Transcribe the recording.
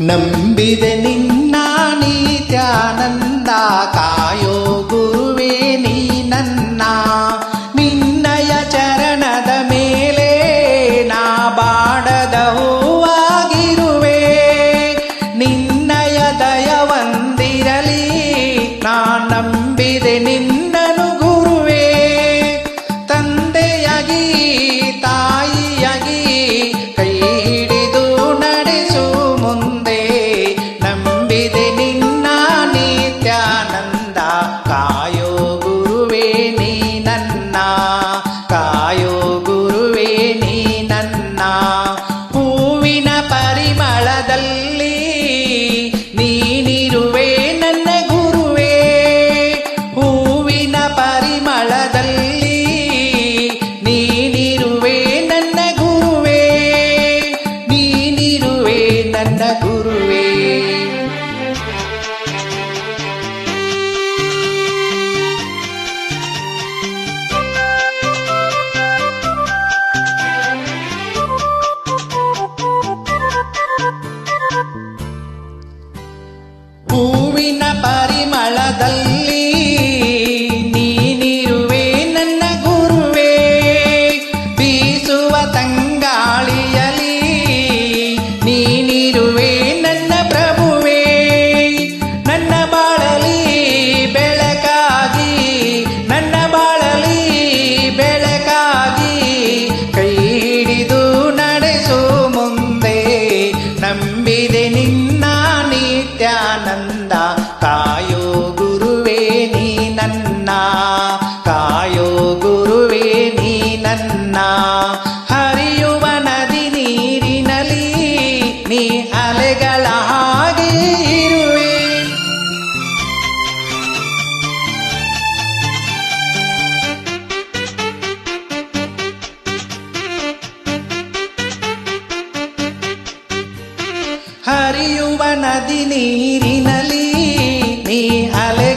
ನಂಬಿದೆ ನಿನ್ನ ನಿತ್ಯಾನಂದ ಕಾಯೋ ಗುರುವೇ ನೀ ನನ್ನ ನಿನ್ನಯ ಚರಣದ ಮೇಲೆ ನಾ ಬಾಡದ ಹೂವಾಗಿರುವೆ ನಿನ್ನಯ ದಯವಂದಿರಲಿ ನಾ ನಂಬಿದೆ ನಿನ್ನನು ಗುರುವೇ ತಂದೆಯಾಗಿ ತಾಯಿಯಾಗಿ ಕೈ ಹಿಡಿದು ನಡೆಸು ಮುಂದೆ ನಂಬಿದೆ ನಿನ್ನ ನಿತ್ಯಾನಂದ ಕಾಯೋ ಗುರುವೇ ನೀ ನನ್ನ ಕಾಯೋ ಗುರುವೇ ನೀ ನನ್ನ ಹೂವಿನ ಪರಿಮಳದಲ್ಲಿ ನೀನಿರುವೆ ನನ್ನ ಗುರುವೇ ಹೂವಿನ ಪರಿಮಳದಲ್ಲಿ ನೀನಿರುವೆ ನನ್ನ ಗುರುವೇ ನೀನಿರುವೆ ನನ್ನ ಗುರುವೇ ಹೂವಿನ ಪರಿಮಳದಲ್ಲಿ ನೀನಿರುವೆ ನನ್ನ ಗುರುವೇ ಬೀಸುವ ತಂಗಾಳಿಯಲಿ ನೀನಿರುವೆ ನನ್ನ ಪ್ರಭುವೇ ನನ್ನ ಬಾಳಲಿ ಬೆಳಕಾಗಿ ನನ್ನ ಬಾಳಲಿ ಬೆಳಕಾಗಿ ಕೈ ಹಿಡಿದು ನಡೆಸು ಮುಂದೆ ನಂಬಿದೆ ನಿನ್ನ ನಿತ್ಯಾನಂದ ಕಾಯೋ ಗುರುವೇ ನೀ ನನ್ನ ಕಾಯೋ ಗುರುವೇ ನೀ ನನ್ನ ಹರಿಯುವ ನದಿ ನೀರಿನಲ್ಲಿ ನೀ ಅಲೆಗಳ ಹಾಗೆ ಇರುವೆ ಹರಿಯುವ ನದಿ ನೀರಿನಲ್ಲಿ ನೀ ಅಲೆ